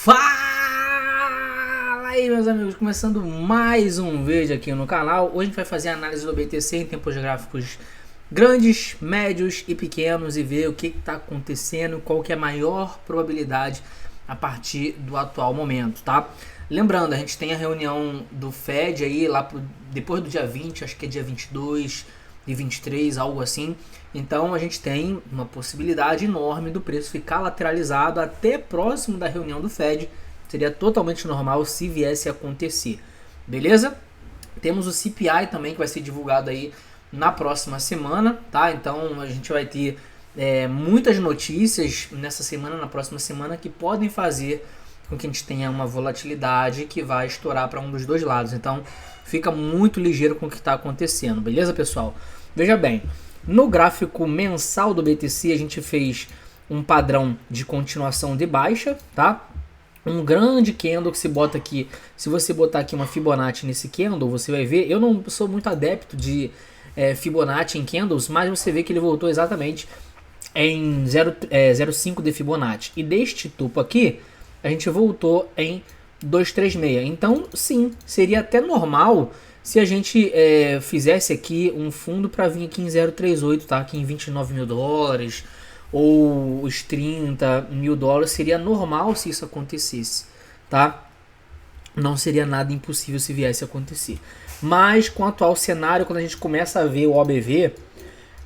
Fala aí, meus amigos, começando mais um vídeo aqui no canal. Hoje a gente vai fazer a análise do BTC em tempos gráficos grandes, médios e pequenos e ver o que está acontecendo, qual que é a maior probabilidade a partir do atual momento, tá? Lembrando, a gente tem a reunião do Fed aí lá depois do dia 20, acho que é dia 22 e 23, algo assim. Então a gente tem uma possibilidade enorme do preço ficar lateralizado até próximo da reunião do Fed. Seria totalmente normal se viesse a acontecer, beleza? Temos o CPI também que vai ser divulgado aí na próxima semana, tá? Então a gente vai ter muitas notícias nessa semana, na próxima semana, que podem fazer com que a gente tenha uma volatilidade que vai estourar para um dos dois lados. Então fica muito ligeiro com o que está acontecendo, beleza, pessoal? Veja bem, no gráfico mensal do BTC a gente fez um padrão de continuação de baixa, tá? Um grande candle que se bota aqui. Se você botar aqui uma Fibonacci nesse candle, você vai ver. Eu não sou muito adepto de Fibonacci em candles, mas você vê que ele voltou exatamente em 0,5 de Fibonacci. E deste topo aqui, a gente voltou em 236. Então, sim, seria até normal se a gente fizesse aqui um fundo para vir aqui em 0,38, tá? Aqui em 29 mil dólares ou os 30 mil dólares. Seria normal se isso acontecesse, tá? Não seria nada impossível se viesse a acontecer. Mas com o atual cenário, quando a gente começa a ver o OBV,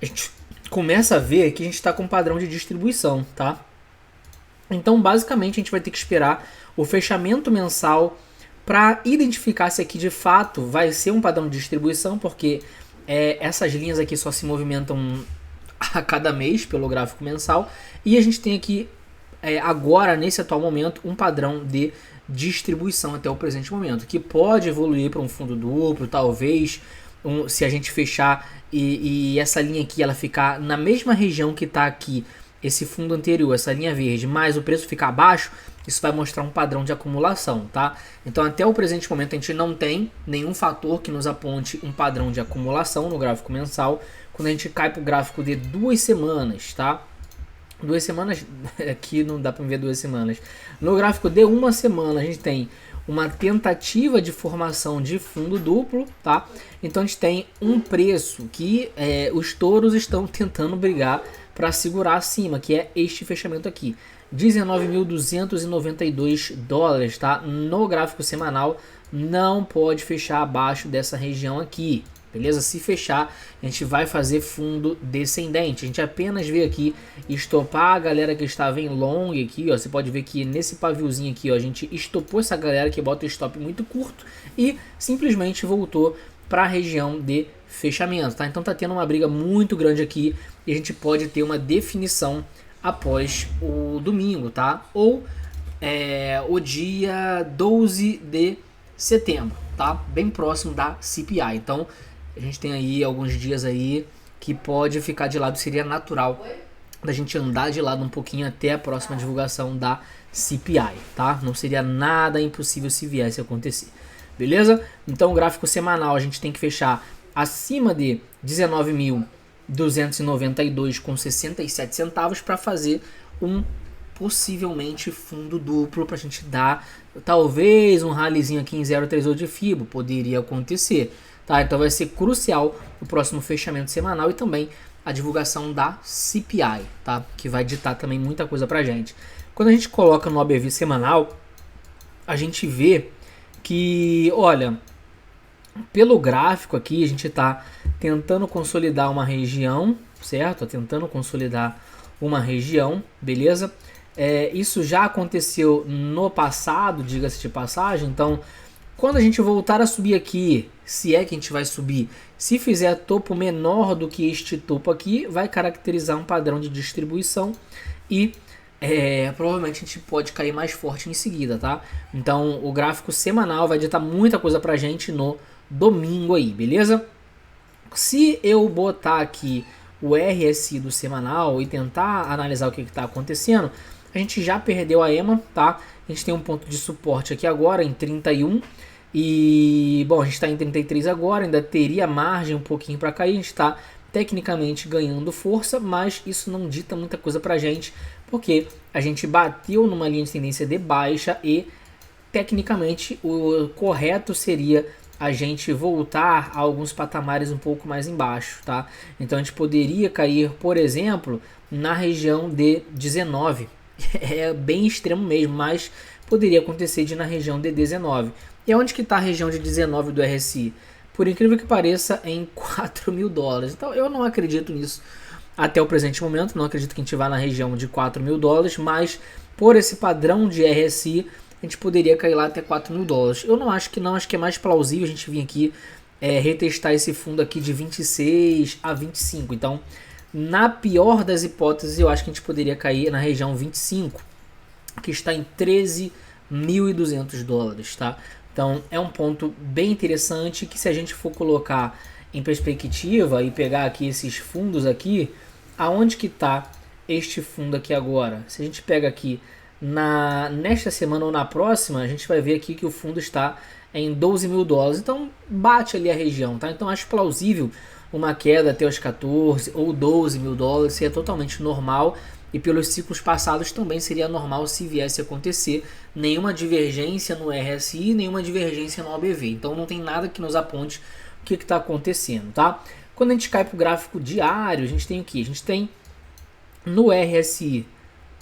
a gente começa a ver que a gente está com um padrão de distribuição, tá? Então, basicamente, a gente vai ter que esperar o fechamento mensal para identificar se aqui de fato vai ser um padrão de distribuição, porque essas linhas aqui só se movimentam a cada mês pelo gráfico mensal, e a gente tem aqui agora, nesse atual momento, um padrão de distribuição até o presente momento, que pode evoluir para um fundo duplo, talvez, se a gente fechar e essa linha aqui ela ficar na mesma região que está aqui, esse fundo anterior, essa linha verde, mas o preço ficar abaixo, isso vai mostrar um padrão de acumulação, tá? Então até o presente momento a gente não tem nenhum fator que nos aponte um padrão de acumulação no gráfico mensal. Quando a gente cai para o gráfico de 2 semanas, tá? 2 semanas, aqui não dá para ver 2 semanas. No gráfico de uma semana a gente tem uma tentativa de formação de fundo duplo, tá? Então a gente tem um preço que os touros estão tentando brigar para segurar acima, que é este fechamento aqui, 19.292 dólares, tá? No gráfico semanal não pode fechar abaixo dessa região aqui, beleza? Se fechar, a gente vai fazer fundo descendente. A gente apenas vê aqui estopar a galera que estava em long aqui, ó. Você pode ver que nesse paviozinho aqui, ó, a gente estopou essa galera que bota o stop muito curto e simplesmente voltou para a região de fechamento, tá? Então tá tendo uma briga muito grande aqui e a gente pode ter uma definição após o domingo, tá? Ou o dia 12 de setembro, tá? Bem próximo da CPI. Então a gente tem aí alguns dias aí que pode ficar de lado, seria natural da gente andar de lado um pouquinho até a próxima divulgação da CPI, tá? Não seria nada impossível se viesse a acontecer, beleza? Então o gráfico semanal a gente tem que fechar acima de 19.292,67 centavos para fazer um possivelmente fundo duplo, para a gente dar talvez um rallyzinho aqui em 0,38 de FIBO, poderia acontecer, tá? Então vai ser crucial o próximo fechamento semanal e também a divulgação da CPI, tá? Que vai ditar também muita coisa pra gente. Quando a gente coloca no OBV semanal, a gente vê que, olha, pelo gráfico aqui a gente está tentando consolidar uma região, certo? Tentando consolidar uma região, beleza? Isso já aconteceu no passado, diga-se de passagem. Então, quando a gente voltar a subir aqui, se é que a gente vai subir, se fizer topo menor do que este topo aqui, vai caracterizar um padrão de distribuição e provavelmente a gente pode cair mais forte em seguida, tá? Então, o gráfico semanal vai ditar muita coisa pra gente no domingo aí, beleza? Se eu botar aqui o RSI do semanal e tentar analisar o que está acontecendo, a gente já perdeu a EMA, tá? A gente tem um ponto de suporte aqui agora em 31 e, bom, a gente está em 33 agora, ainda teria margem um pouquinho para cair, a gente está tecnicamente ganhando força, mas isso não dita muita coisa pra gente, porque a gente bateu numa linha de tendência de baixa e tecnicamente o correto seria a gente voltar a alguns patamares um pouco mais embaixo, tá? Então a gente poderia cair, por exemplo, na região de 19. É bem extremo mesmo, mas poderia acontecer de ir na região de 19. E onde que está a região de 19 do RSI? Por incrível que pareça, em 4 mil dólares. Então eu não acredito nisso até o presente momento. Não acredito que a gente vá na região de 4 mil dólares, mas por esse padrão de RSI, a gente poderia cair lá até 4 mil dólares. Eu não acho que não, acho que é mais plausível a gente vir aqui retestar esse fundo aqui de 26 a 25. Então, na pior das hipóteses, eu acho que a gente poderia cair na região 25, que está em 13.200 dólares, tá? Então, é um ponto bem interessante que se a gente for colocar em perspectiva e pegar aqui esses fundos aqui, aonde que está este fundo aqui agora? Se a gente pega aqui nesta semana ou na próxima, a gente vai ver aqui que o fundo está em 12 mil dólares. Então bate ali a região, tá? Então acho plausível uma queda até os 14 ou 12 mil dólares, seria totalmente normal. E pelos ciclos passados também seria normal se viesse a acontecer. Nenhuma divergência no RSI, nenhuma divergência no OBV. Então não tem nada que nos aponte o que está acontecendo, tá? Quando a gente cai para o gráfico diário, a gente tem o que? A gente tem no RSI,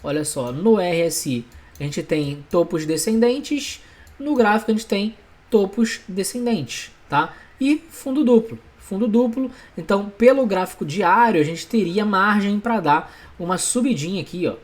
olha só, no RSI a gente tem topos descendentes, no gráfico a gente tem topos descendentes, tá? E fundo duplo. Fundo duplo, então pelo gráfico diário a gente teria margem para dar uma subidinha aqui, ó,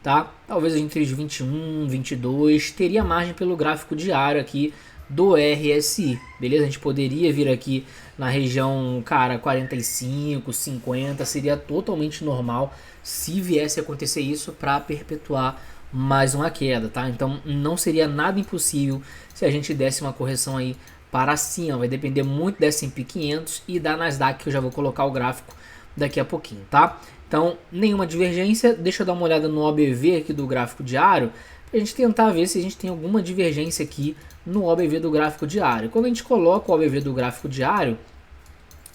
tá? Talvez entre os 21, 22, teria margem pelo gráfico diário aqui do RSI, beleza? A gente poderia vir aqui na região, cara, 45, 50, seria totalmente normal se viesse a acontecer isso para perpetuar mais uma queda, tá? Então não seria nada impossível se a gente desse uma correção aí para cima. Vai depender muito da S&P 500 e da Nasdaq, que eu já vou colocar o gráfico daqui a pouquinho, tá? Então nenhuma divergência. Deixa eu dar uma olhada no OBV aqui do gráfico diário, pra gente tentar ver se a gente tem alguma divergência aqui no OBV do gráfico diário. Quando a gente coloca o OBV do gráfico diário,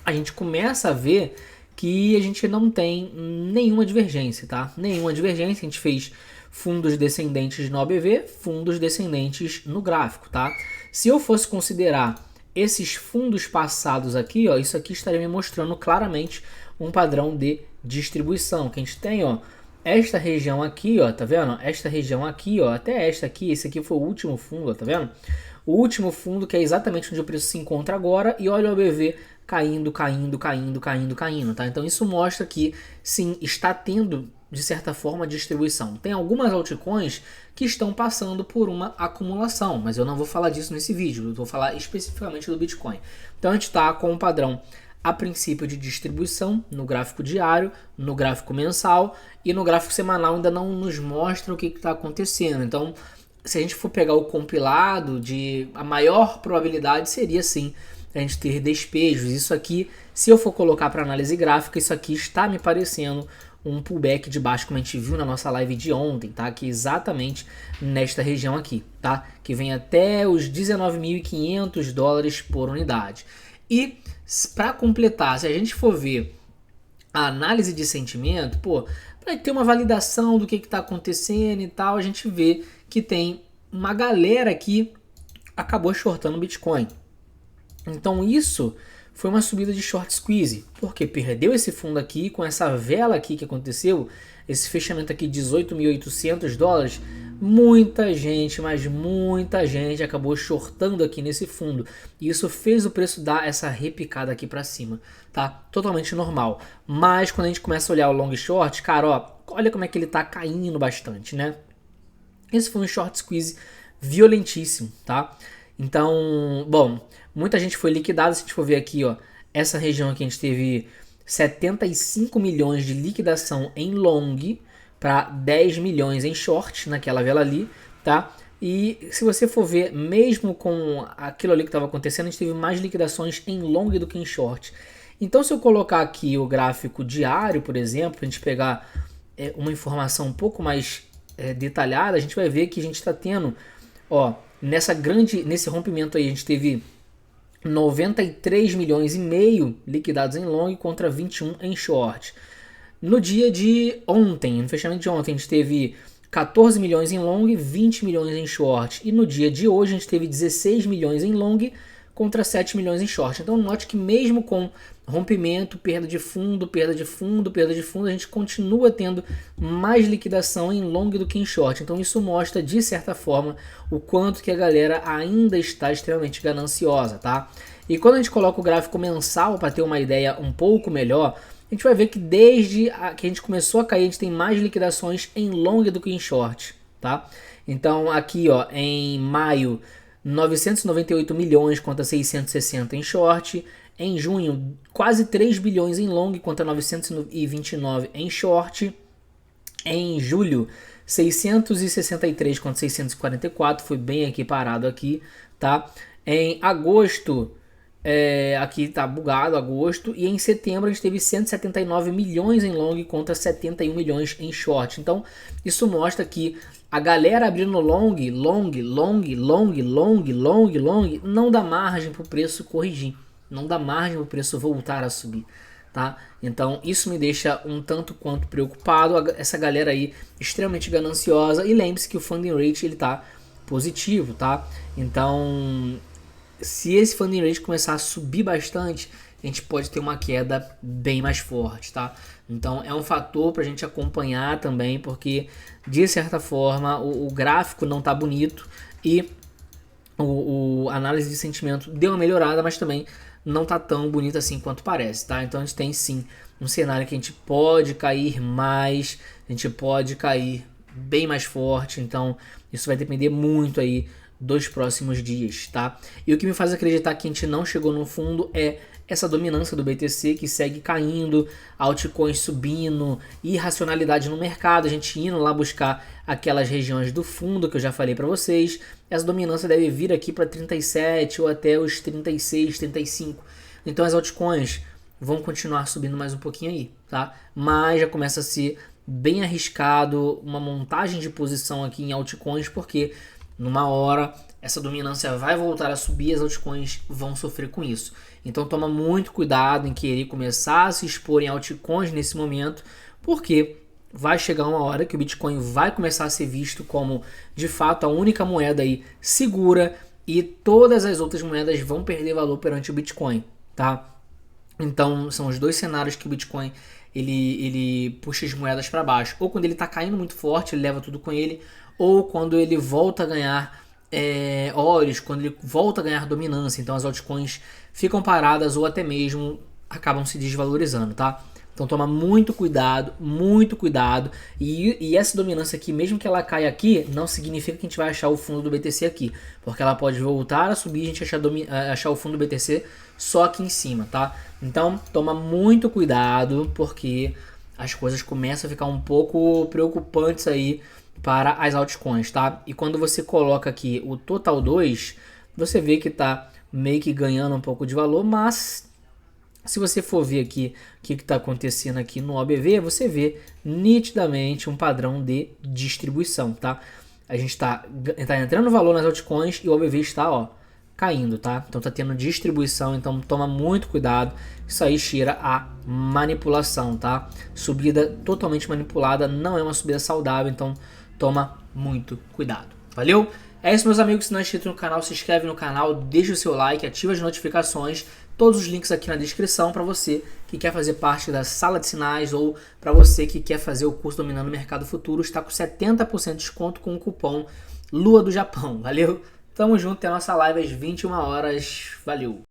a gente começa a ver que a gente não tem nenhuma divergência, tá? Nenhuma divergência. A gente fez fundos descendentes no OBV, fundos descendentes no gráfico, tá? Se eu fosse considerar esses fundos passados aqui, ó, isso aqui estaria me mostrando claramente um padrão de distribuição, que a gente tem, ó, esta região aqui, ó, tá vendo? Esta região aqui, ó, até esta aqui, esse aqui foi o último fundo, ó, tá vendo? O último fundo, que é exatamente onde o preço se encontra agora, e olha o OBV caindo, caindo, caindo, caindo, caindo, tá? Então isso mostra que, sim, está tendo, de certa forma, distribuição. Tem algumas altcoins que estão passando por uma acumulação, mas eu não vou falar disso nesse vídeo, eu vou falar especificamente do Bitcoin. Então a gente está com um padrão a princípio de distribuição no gráfico diário, no gráfico mensal e no gráfico semanal ainda não nos mostra o que está acontecendo. Então, se a gente for pegar o compilado, a maior probabilidade seria sim a gente ter despejos. Isso aqui, se eu for colocar para análise gráfica, isso aqui está me parecendo um pullback de baixo, como a gente viu na nossa live de ontem, tá? Que é exatamente nesta região aqui, tá? Que vem até os 19.500 dólares por unidade. E para completar, se a gente for ver a análise de sentimento, pô, para ter uma validação do que está acontecendo e tal, a gente vê que tem uma galera que acabou shortando o Bitcoin. Então isso foi uma subida de short squeeze, porque perdeu esse fundo aqui com essa vela aqui que aconteceu, esse fechamento aqui de 18.800 dólares, muita gente, mas muita gente acabou shortando aqui nesse fundo, e isso fez o preço dar essa repicada aqui para cima, tá? Totalmente normal. Mas quando a gente começa a olhar o long short, cara, ó, olha como é que ele tá caindo bastante, né? Esse foi um short squeeze violentíssimo, tá? Então, bom, muita gente foi liquidada. Se a gente for ver aqui, ó, essa região aqui a gente teve 75 milhões de liquidação em long para 10 milhões em short naquela vela ali, tá? E se você for ver, mesmo com aquilo ali que estava acontecendo, a gente teve mais liquidações em long do que em short. Então, se eu colocar aqui o gráfico diário, por exemplo, para a gente pegar uma informação um pouco mais detalhada, a gente vai ver que a gente está tendo, ó, nesse rompimento aí, a gente teve 93 milhões e meio liquidados em long contra 21 em short. No dia de ontem, no fechamento de ontem, a gente teve 14 milhões em long e 20 milhões em short. E no dia de hoje a gente teve 16 milhões em long contra 7 milhões em short. Então note que mesmo com rompimento, perda de fundo, perda de fundo, perda de fundo, a gente continua tendo mais liquidação em long do que em short. Então isso mostra de certa forma o quanto que a galera ainda está extremamente gananciosa, tá? E quando a gente coloca o gráfico mensal para ter uma ideia um pouco melhor, a gente vai ver que desde que a gente começou a cair, a gente tem mais liquidações em long do que em short, tá? Então aqui, ó, em maio, 998 milhões contra 660 em short. Em junho, quase 3 bilhões em long contra 929 em short. Em julho, 663 contra 644, foi bem equiparado aqui, tá? Em agosto, aqui tá bugado agosto, e em setembro a gente teve 179 milhões em long contra 71 milhões em short. Então isso mostra que a galera abrindo long, não dá margem para o preço corrigir, não dá margem para o preço voltar a subir, tá? Então isso me deixa um tanto quanto preocupado, essa galera aí extremamente gananciosa, e lembre-se que o funding rate ele tá positivo, tá? Então se esse funding rate começar a subir bastante, a gente pode ter uma queda bem mais forte, tá? Então é um fator para a gente acompanhar também, porque de certa forma o gráfico não tá bonito e a análise de sentimento deu uma melhorada, mas também não tá tão bonito assim quanto parece, tá? Então a gente tem sim um cenário que a gente pode cair mais, a gente pode cair bem mais forte, então isso vai depender muito aí dos próximos dias, tá? E o que me faz acreditar que a gente não chegou no fundo é essa dominância do BTC que segue caindo, altcoins subindo, irracionalidade no mercado, a gente indo lá buscar aquelas regiões do fundo que eu já falei para vocês. Essa dominância deve vir aqui para 37 ou até os 36, 35. Então as altcoins vão continuar subindo mais um pouquinho aí, tá? Mas já começa a ser bem arriscado uma montagem de posição aqui em altcoins, porque numa hora essa dominância vai voltar a subir e as altcoins vão sofrer com isso. Então toma muito cuidado em querer começar a se expor em altcoins nesse momento, porque vai chegar uma hora que o Bitcoin vai começar a ser visto como de fato a única moeda aí segura e todas as outras moedas vão perder valor perante o Bitcoin, tá? Então são os dois cenários que o Bitcoin ele puxa as moedas para baixo, ou quando ele está caindo muito forte, ele leva tudo com ele, ou quando ele volta a ganhar olhos, quando ele volta a ganhar dominância, então as altcoins ficam paradas ou até mesmo acabam se desvalorizando, tá? Então toma muito cuidado, e essa dominância aqui, mesmo que ela caia aqui, não significa que a gente vai achar o fundo do BTC aqui, porque ela pode voltar a subir e a gente achar o fundo do BTC só aqui em cima, tá? Então toma muito cuidado, porque as coisas começam a ficar um pouco preocupantes aí para as altcoins, tá? E quando você coloca aqui o Total 2, você vê que tá meio que ganhando um pouco de valor, mas se você for ver aqui o que está acontecendo aqui no OBV, você vê nitidamente um padrão de distribuição, tá? A gente tá entrando valor nas altcoins e o OBV está, ó, caindo, tá? Então tá tendo distribuição, então toma muito cuidado. Isso aí cheira a manipulação, tá? Subida totalmente manipulada, não é uma subida saudável, então toma muito cuidado. Valeu? É isso, meus amigos. Se não é inscrito no canal, se inscreve no canal, deixa o seu like, ativa as notificações. Todos os links aqui na descrição para você que quer fazer parte da sala de sinais ou para você que quer fazer o curso Dominando o Mercado Futuro. Está com 70% de desconto com o cupom Lua do Japão. Valeu? Tamo junto, tem a nossa live às 21 horas. Valeu!